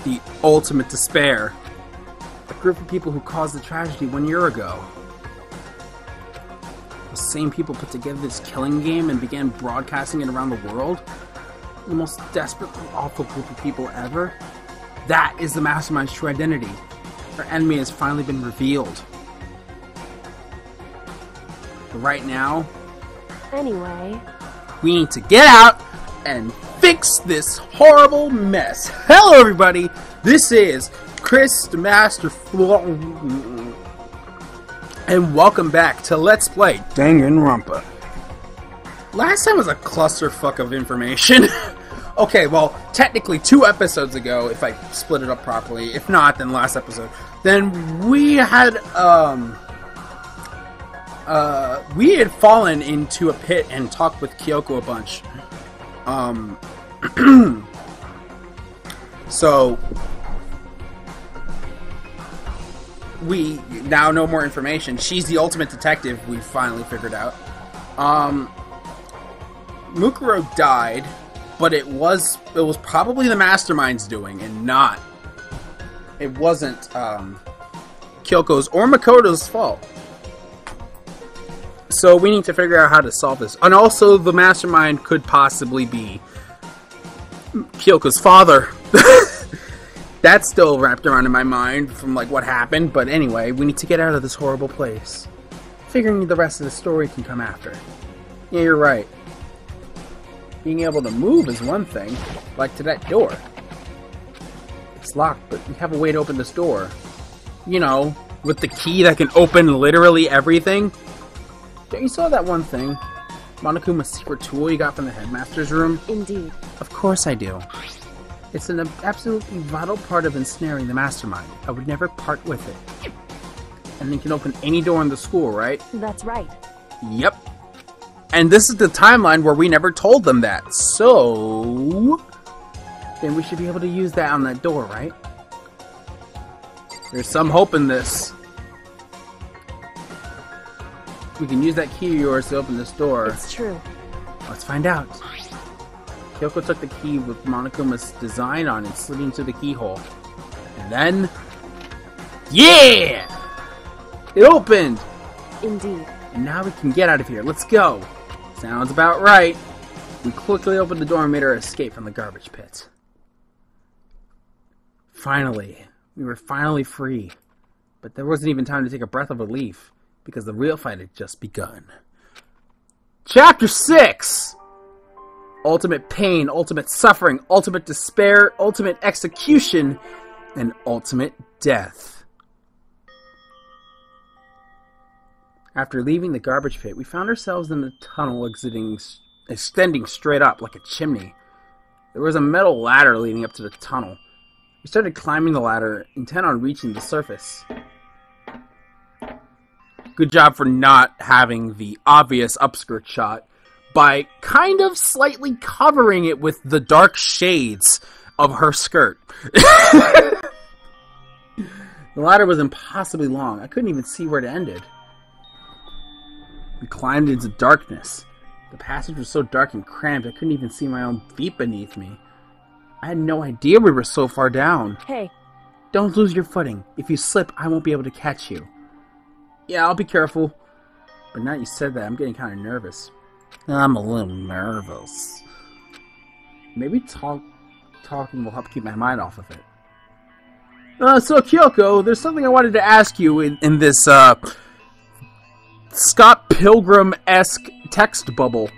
the ultimate despair. A group of people who caused the tragedy 1 year ago. The same people put together this killing game and began broadcasting it around the world. The most desperately awful group of people ever. That is the Mastermind's true identity. Our enemy has finally been revealed. But right now, anyway, we need to get out and fix this horrible mess. Hello everybody, this is Chris the Master and welcome back to Let's Play DanganRonpa. Last time was a clusterfuck of information. Okay, well, technically 2 episodes ago, if I split it up properly. If not, then last episode. Then we had fallen into a pit and talked with Kyoko a bunch. So we now know more information. She's the ultimate detective, we finally figured out. Mukuro died, but it was probably the Mastermind's doing, and not. It wasn't Kyoko's or Makoto's fault. So we need to figure out how to solve this. And also, the Mastermind could possibly be Kyoko's father. That's still wrapped around in my mind from like what happened. But anyway, we need to get out of this horrible place. Figuring the rest of the story can come after. Yeah, you're right. Being able to move is one thing. Like to that door. It's locked, but we have a way to open this door. You know, with the key that can open literally everything. Don't you saw that one thing? Monokuma's secret tool you got from the headmaster's room? Indeed. Of course I do. It's an absolutely vital part of ensnaring the Mastermind. I would never part with it. And it can open any door in the school, right? That's right. Yep. And this is the timeline where we never told them that. So then we should be able to use that on that door, right? There's some hope in this. We can use that key of yours to open this door. It's true. Let's find out. Kyoko took the key with Monokuma's design on it, slid into the keyhole. And then... yeah! It opened! Indeed. And now we can get out of here. Let's go! Sounds about right. We quickly opened the door and made our escape from the garbage pit. Finally. We were finally free. But there wasn't even time to take a breath of relief, because the real fight had just begun. Chapter 6! Ultimate pain, ultimate suffering, ultimate despair, ultimate execution, and ultimate death. After leaving the garbage pit, we found ourselves in a tunnel extending straight up like a chimney. There was a metal ladder leading up to the tunnel. We started climbing the ladder, intent on reaching the surface. Good job for not having the obvious upskirt shot by kind of slightly covering it with the dark shades of her skirt. The ladder was impossibly long. I couldn't even see where it ended. We climbed into darkness. The passage was so dark and cramped I couldn't even see my own feet beneath me. I had no idea we were so far down. Hey. Don't lose your footing. If you slip, I won't be able to catch you. Yeah, I'll be careful. But now you said that, I'm getting kind of nervous. I'm a little nervous. Maybe talking will help keep my mind off of it. So Kyoko, there's something I wanted to ask you in this, Scott Pilgrim-esque text bubble.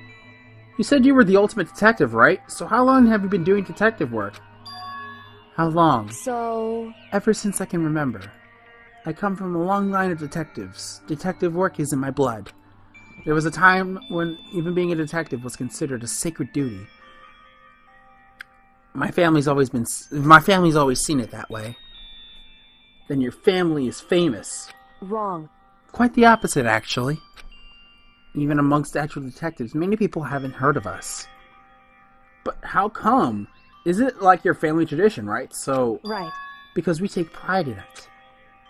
You said you were the ultimate detective, right? So how long have you been doing detective work? How long? So... ever since I can remember. I come from a long line of detectives. Detective work is in my blood. There was a time when even being a detective was considered a sacred duty. My family's always seen it that way. Then your family is famous. Wrong. Quite the opposite, actually. Even amongst actual detectives, many people haven't heard of us. But how come? Is it like your family tradition, right? So... right. Because we take pride in it.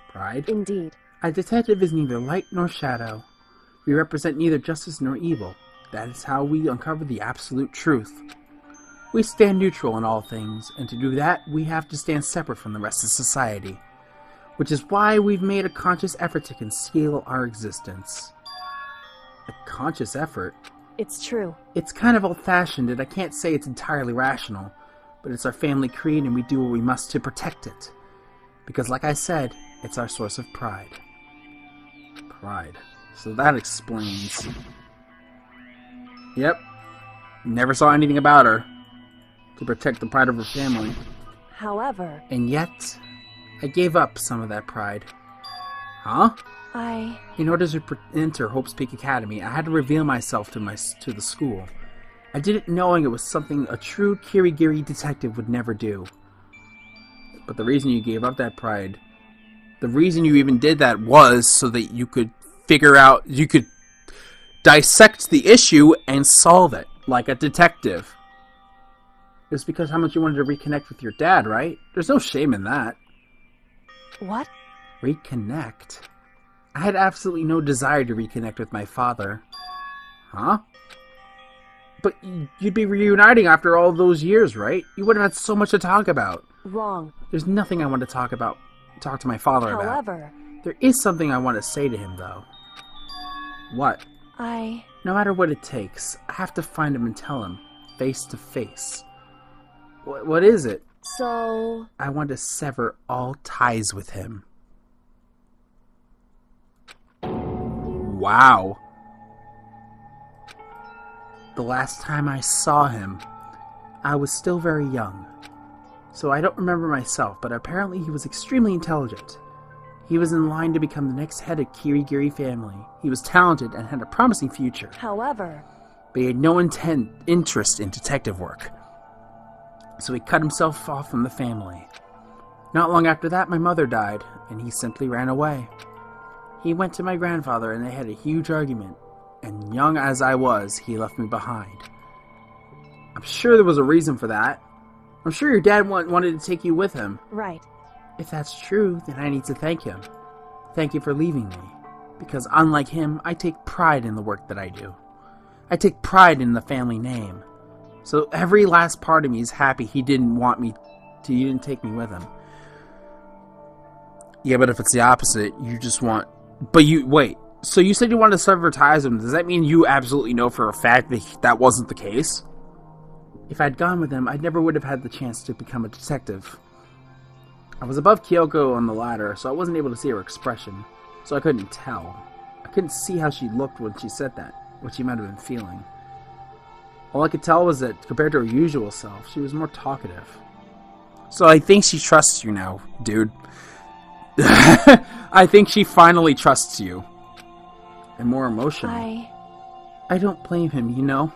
Pride? Indeed. A detective is neither light nor shadow. We represent neither justice nor evil. That is how we uncover the absolute truth. We stand neutral in all things, and to do that, we have to stand separate from the rest of society. Which is why we've made a conscious effort to conceal our existence. A conscious effort? It's true. It's kind of old-fashioned, and I can't say it's entirely rational, but it's our family creed, and we do what we must to protect it. Because like I said, it's our source of pride. Pride. So that explains. Yep. Never saw anything about her to protect the pride of her family. However... And yet, I gave up some of that pride. Huh? In order to enter Hope's Peak Academy, I had to reveal myself to the school. I did it knowing it was something a true Kirigiri detective would never do. But the reason you gave up that pride, the reason you even did that was so that you could figure out, you could dissect the issue and solve it, like a detective. It was because how much you wanted to reconnect with your dad, right? There's no shame in that. What? Reconnect? I had absolutely no desire to reconnect with my father. Huh? But you'd be reuniting after all those years, right? You would have had so much to talk about. Wrong. There's nothing I want to talk to my father about. However... There is something I want to say to him, though. What? No matter what it takes, I have to find him and tell him, face to face. What is it? So... I want to sever all ties with him. Wow. The last time I saw him, I was still very young. So I don't remember myself, but apparently he was extremely intelligent. He was in line to become the next head of Kirigiri family. He was talented and had a promising future. However... But he had no interest in detective work. So he cut himself off from the family. Not long after that, my mother died, and he simply ran away. He went to my grandfather, and they had a huge argument. And young as I was, he left me behind. I'm sure there was a reason for that. I'm sure your dad wanted to take you with him. Right. If that's true, then I need to thank him. Thank you for leaving me. Because unlike him, I take pride in the work that I do. I take pride in the family name. So every last part of me is happy he didn't take me with him. Yeah, but if it's the opposite, you just want... Wait. So you said you wanted to sever ties with him. Does that mean you absolutely know for a fact that that wasn't the case? If I'd gone with him, I never would have had the chance to become a detective. I was above Kyoko on the ladder, so I wasn't able to see her expression, so I couldn't tell. I couldn't see how she looked when she said that, what she might have been feeling. All I could tell was that, compared to her usual self, she was more talkative. So I think she trusts you now, dude. I think she finally trusts you. And more emotional. I don't blame him, you know.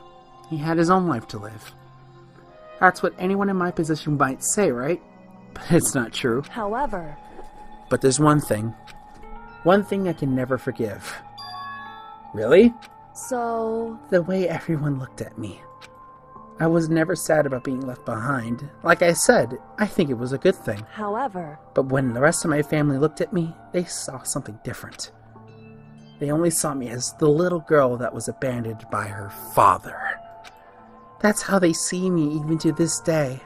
He had his own life to live. That's what anyone in my position might say, right? But it's not true. However... But there's one thing. One thing I can never forgive. Really? So... The way everyone looked at me. I was never sad about being left behind. Like I said, I think it was a good thing. However... But when the rest of my family looked at me, they saw something different. They only saw me as the little girl that was abandoned by her father. That's how they see me even to this day.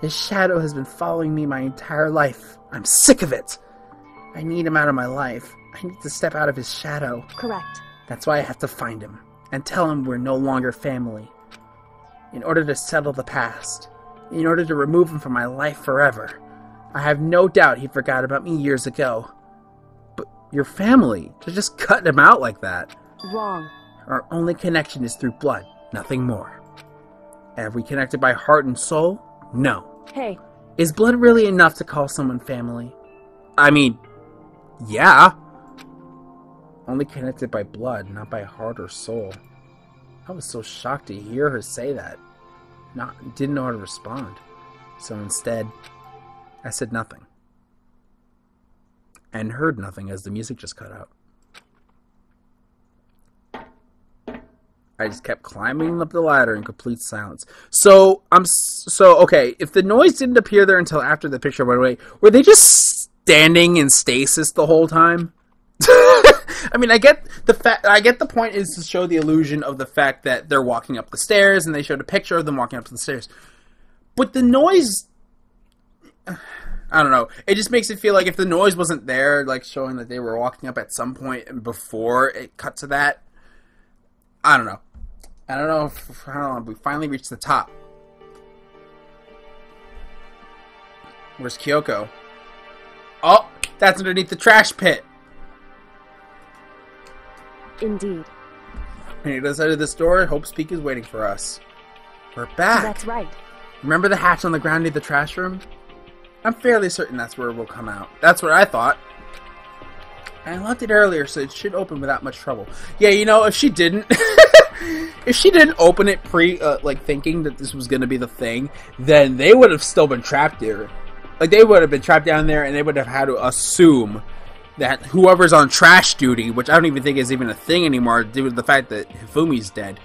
His shadow has been following me my entire life. I'm sick of it. I need him out of my life. I need to step out of his shadow. Correct. That's why I have to find him and tell him we're no longer family. In order to settle the past. In order to remove him from my life forever. I have no doubt he forgot about me years ago. But your family, to just cut him out like that. Wrong. Our only connection is through blood, nothing more. Have we connected by heart and soul? No. Hey. Is blood really enough to call someone family? I mean, yeah. Only connected by blood, not by heart or soul. I was so shocked to hear her say that. Didn't know how to respond. So instead, I said nothing. And heard nothing as the music just cut out. I just kept climbing up the ladder in complete silence. So okay, if the noise didn't appear there until after the picture went away, were they just standing in stasis the whole time? I mean, I get the point is to show the illusion of the fact that they're walking up the stairs, and they showed a picture of them walking up the stairs. But the noise, I don't know. It just makes it feel like if the noise wasn't there, like showing that they were walking up at some point before it cut to that. I don't know. I don't know if we finally reached the top. Where's Kyoko? Oh, that's underneath the trash pit. Indeed. On the other side of this door, Hope's Peak is waiting for us. We're back. That's right. Remember the hatch on the ground near the trash room? I'm fairly certain that's where we'll come out. That's what I thought. I locked it earlier, so it should open without much trouble. Yeah, you know, if she didn't... if she didn't open it thinking that this was going to be the thing, then they would have still been trapped there. Like, they would have been trapped down there, and they would have had to assume that whoever's on trash duty, which I don't even think is even a thing anymore due to the fact that Hifumi's dead,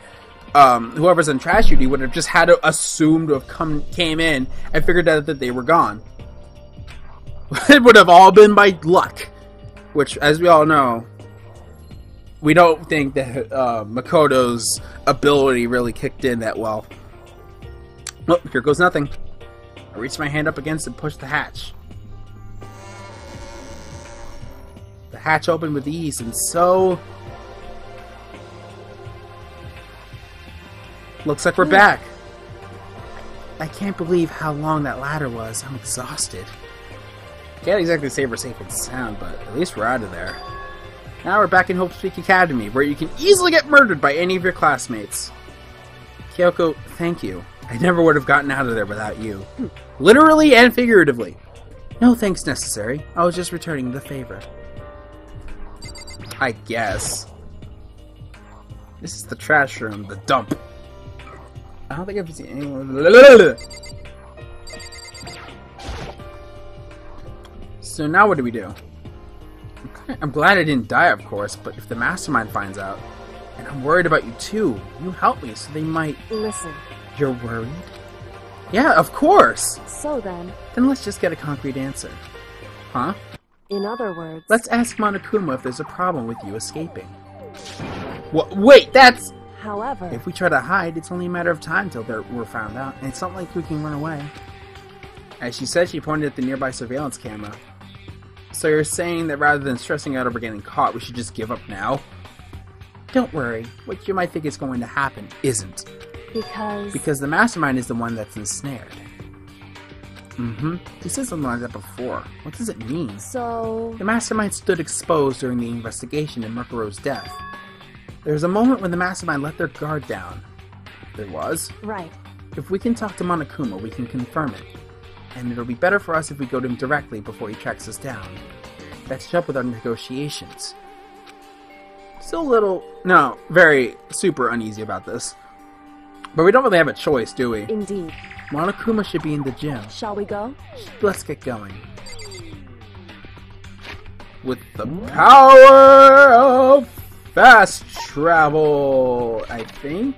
whoever's on trash duty would have just had to assume to have came in and figured out that they were gone. It would have all been by luck, which, as we all know, we don't think that Makoto's ability really kicked in that well. Oh, here goes nothing. I reached my hand up against and pushed the hatch. The hatch opened with ease, and so... Looks like we're back. I can't believe how long that ladder was. I'm exhausted. Can't exactly say we're safe and sound, but at least we're out of there. Now we're back in Hope's Peak Academy, where you can easily get murdered by any of your classmates. Kyoko, thank you. I never would have gotten out of there without you. Literally and figuratively. No thanks necessary. I was just returning the favor. I guess. This is the trash room, the dump. I don't think I've seen anyone... So now what do we do? I'm glad I didn't die, of course, but if the mastermind finds out, and I'm worried about you too, you help me so they might... Listen. You're worried? Yeah, of course! So then... Then let's just get a concrete answer. Huh? In other words... Let's ask Monokuma if there's a problem with you escaping. What? Wait, that's... However... If we try to hide, it's only a matter of time till we're found out, and it's not like we can run away. As she said, she pointed at the nearby surveillance camera. So you're saying that rather than stressing out over getting caught, we should just give up now? Don't worry. What you might think is going to happen isn't. Because the mastermind is the one that's ensnared. You said something like that before. What does it mean? So... The mastermind stood exposed during the investigation in Mukuro's death. There was a moment when the mastermind let their guard down. There was? Right. If we can talk to Monokuma, we can confirm it. And it'll be better for us if we go to him directly before he tracks us down. That's up with our negotiations. Still a little... No, very super uneasy about this. But we don't really have a choice, do we? Indeed. Monokuma should be in the gym. Shall we go? Let's get going. With the power of fast travel, I think.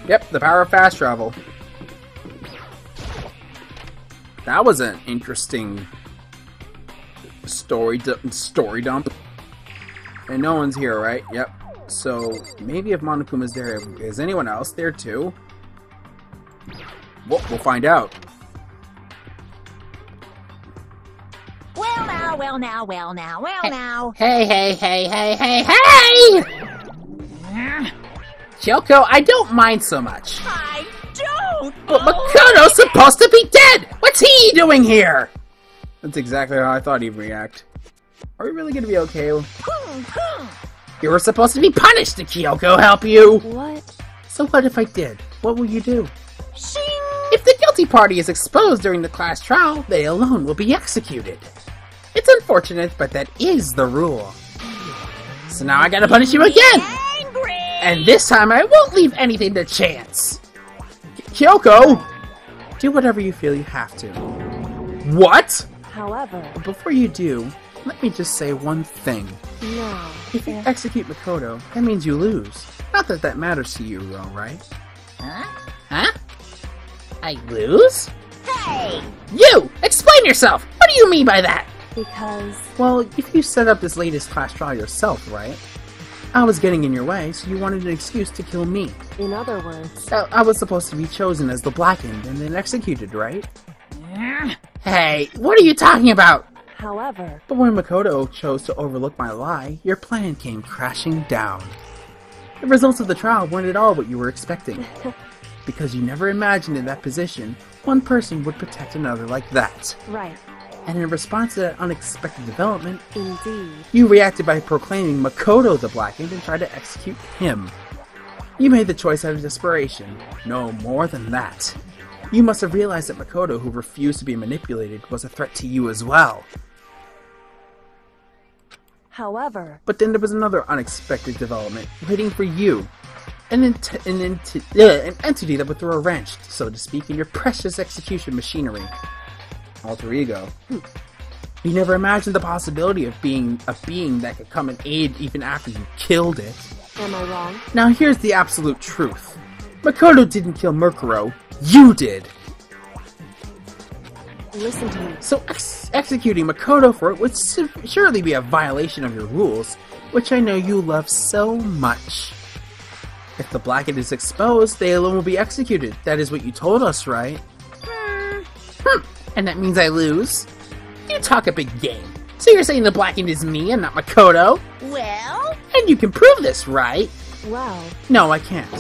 Yep, the power of fast travel. That was an interesting story dump. And no one's here, right? Yep. So, maybe if Monokuma's there, is anyone else there too? Well, we'll find out. Well now. Hey! Kyoko, I don't mind so much. I don't! But Makoto's supposed to be dead! What's he doing here? That's exactly how I thought he'd react. Are we really gonna be okay? You were supposed to be punished. Did Kyoko help you? What? So what if I did? What will you do? Shing! If the guilty party is exposed during the class trial, they alone will be executed. It's unfortunate, but that is the rule. So now I gotta punish you again! Angry! And this time I won't leave anything to chance. Kyoko! Do whatever you feel you have to. What? However... Before you do, Let me just say one thing. No. If you execute Makoto, that means you lose. Not that that matters to you, though, right? Huh? I lose? Hey! You! Explain yourself! What do you mean by that? Because... Well, if you set up this latest class trial yourself, right? I was getting in your way, so you wanted an excuse to kill me. in other words... I was supposed to be chosen as the Blackened and then executed, right? Hey, what are you talking about? However... But when Makoto chose to overlook my lie, your plan came crashing down. The results of the trial weren't at all what you were expecting. Because you never imagined in that position, one person would protect another like that. Right. And in response to that unexpected development, Indeed. you reacted by proclaiming Makoto the Blackened and tried to execute him. You made the choice out of desperation. No more than that. You must have realized that Makoto, who refused to be manipulated, was a threat to you as well. However... But then there was another unexpected development waiting for you. An entity that would throw a wrench, so to speak, in your precious execution machinery. Alter ego. You never imagined the possibility of being a being that could come and aid even after you killed it. Am I wrong? Now here's the absolute truth. Makoto didn't kill Murkuro. You did! Listen to me. So executing Makoto for it would surely be a violation of your rules, which I know you love so much. If the Blackened is exposed, they alone will be executed. That is what you told us, right? And that means I lose? You talk a big game. So you're saying the Blackened is me and not Makoto? Well? And you can prove this, right? Well... No, I can't.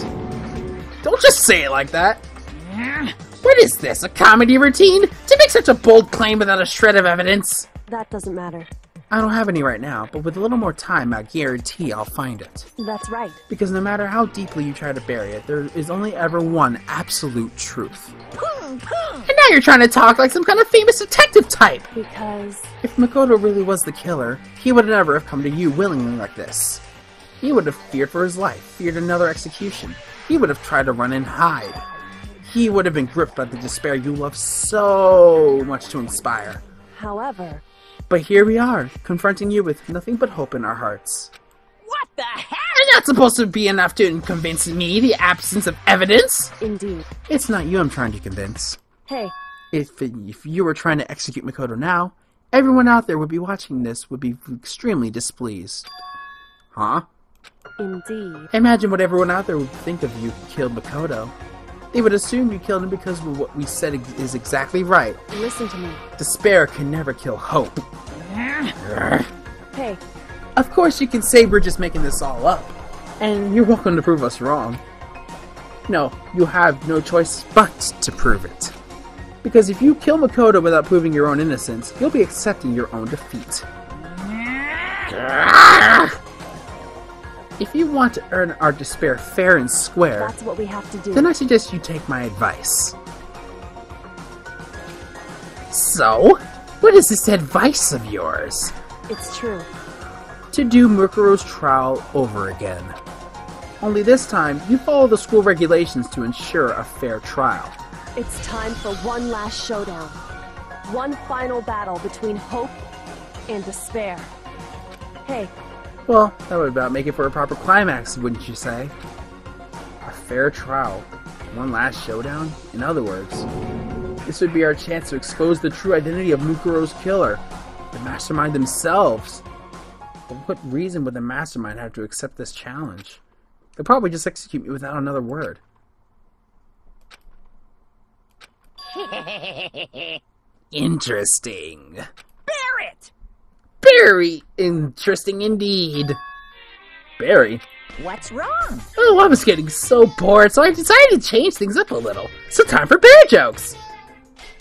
Don't just say it like that. What is this, a comedy routine? To make such a bold claim without a shred of evidence? That doesn't matter. I don't have any right now, but with a little more time, I guarantee I'll find it. That's right. Because no matter how deeply you try to bury it, there is only ever one absolute truth. Boom, boom. And now you're trying to talk like some kind of famous detective type. Because... If Makoto really was the killer, he would never have come to you willingly like this. He would have feared for his life, feared another execution. He would have tried to run and hide. He would have been gripped by the despair you love so much to inspire. However... But here we are, confronting you with nothing but hope in our hearts. What the heck? And that's supposed to be enough to convince me the absence of evidence? Indeed. It's not you I'm trying to convince. Hey, If you were trying to execute Makoto now, everyone out there would be watching this would be extremely displeased. Huh? indeed. Imagine what everyone out there would think of you if you killed Makoto. They would assume you killed him because what we said is exactly right. Listen to me. Despair can never kill hope. Hey, Of course you can say we're just making this all up, and you're welcome to prove us wrong. No, you have no choice but to prove it. Because if you kill Makoto without proving your own innocence, you'll be accepting your own defeat. If you want to earn our despair fair and square, that's what we have to do. then I suggest you take my advice. So? What is this advice of yours? It's true. To do Mukuro's trial over again. Only this time, you follow the school regulations to ensure a fair trial. It's time for one last showdown. One final battle between hope and despair. Hey, Well, that would about make it for a proper climax, wouldn't you say? A fair trial. One last showdown? In other words, this would be our chance to expose the true identity of Mukuro's killer. The mastermind themselves. For what reason would the mastermind have to accept this challenge? They'll probably just execute me without another word. Interesting. Barrett! Very interesting indeed. Barry? What's wrong? Oh, I was getting so bored, so I decided to change things up a little. So time for bear jokes.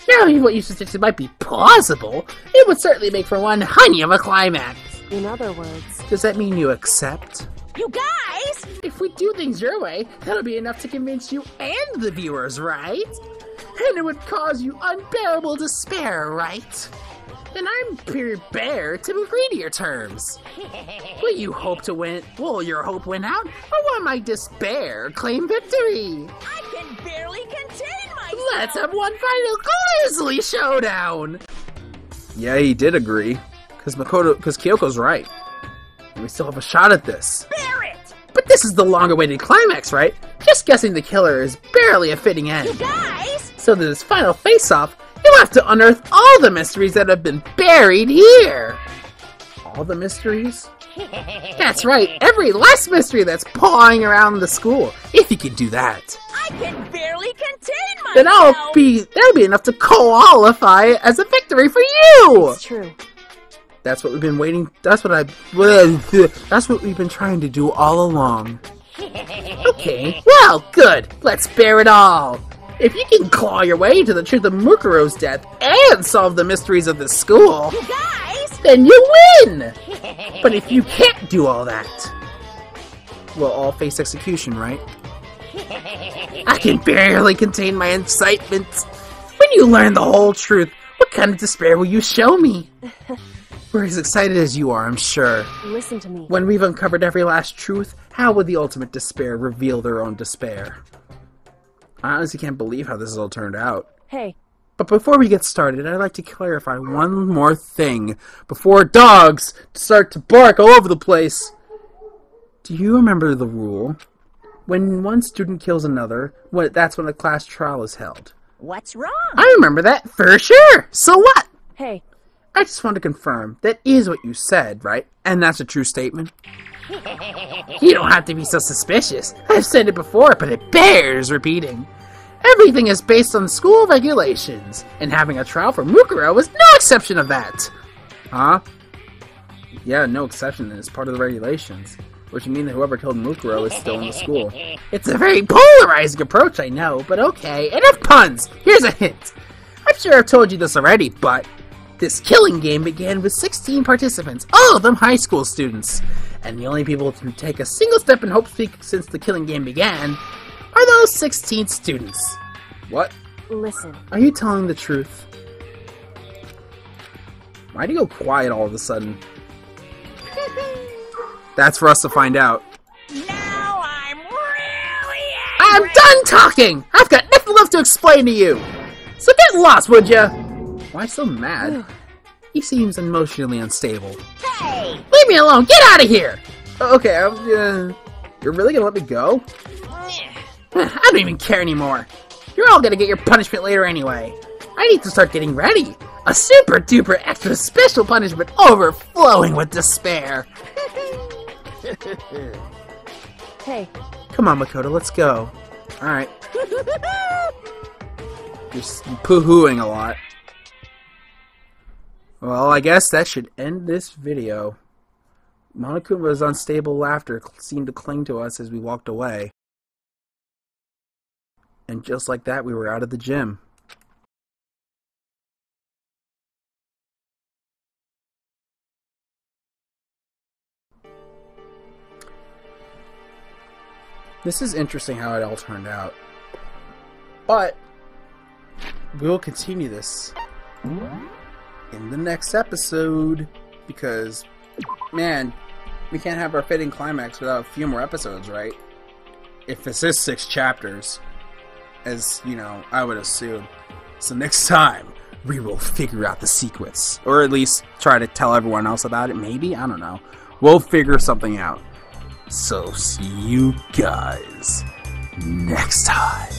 Now, what you suggested might be plausible. It would certainly make for one honey of a climax. in other words, Does that mean you accept? You guys! If we do things your way, that'll be enough to convince you and the viewers, right? And it would cause you unbearable despair, right? And I'm prepared to agree to your terms. Will you hope to win? Will your hope win out? Or will my despair claim victory? I can barely contain myself! Let's have one final grisly showdown! Yeah, he did agree. Because Kyoko's right. And we still have a shot at this. Bear it! But this is the longer-awaited climax, right? Just guessing the killer is barely a fitting end. You guys! So that this final face-off, you'll have to unearth all the mysteries that have been buried here. All the mysteries? That's right, every last mystery that's pawing around the school. If you can do that, I can barely contain myself! then that'll be enough to qualify as a victory for you. It's true. That's what we've been waiting. That's what we've been trying to do all along. Okay, well, good. Let's bear it all. If you can claw your way to the truth of Mukuro's death and solve the mysteries of the school, You guys! then you win! But if you can't do all that, we'll all face execution, right? I can barely contain my excitement. When you learn the whole truth, what kind of despair will you show me? We're as excited as you are, I'm sure. Listen to me. When we've uncovered every last truth, how will the ultimate despair reveal their own despair? I honestly can't believe how this has all turned out. Hey, But before we get started, I'd like to clarify one more thing before dogs start to bark all over the place. Do you remember the rule? When one student kills another, that's when a class trial is held. What's wrong? I remember that for sure. So what? hey, I just want to confirm that is what you said, right? And that's a true statement. You don't have to be so suspicious. I've said it before, but it bears repeating. Everything is based on school regulations, and having a trial for Mukuro is no exception of that. Huh? Yeah, no exception. It's part of the regulations. Which means that whoever killed Mukuro is still in the school. It's a very polarizing approach, I know, but okay. Enough puns! Here's a hint. I'm sure I've told you this already, but this killing game began with 16 participants, all of them high school students. And the only people to take a single step in Hope's Peak since the killing game began are those 16 students. What? listen. Are you telling the truth? Why'd you go quiet all of a sudden? That's for us to find out. Now I'm really I'm done talking! I've got nothing left to explain to you! So get lost, would ya? Why so mad? He seems emotionally unstable. Hey! Leave me alone! Get out of here! Okay, you're really gonna let me go? I don't even care anymore. You're all gonna get your punishment later anyway. I need to start getting ready. A super duper extra special punishment overflowing with despair. Hey, Come on, Makoto, let's go. Alright. Just poo-hooing a lot. Well, I guess that should end this video. Monokuma's unstable laughter seemed to cling to us as we walked away. And just like that, we were out of the gym. This is interesting how it all turned out. But we'll continue this in the next episode because, man, we can't have our fitting climax without a few more episodes, right? If this is 6 chapters, as, you know, I would assume. So next time, we will figure out the secrets. Or at least try to tell everyone else about it, maybe? I don't know. We'll figure something out. So see you guys next time.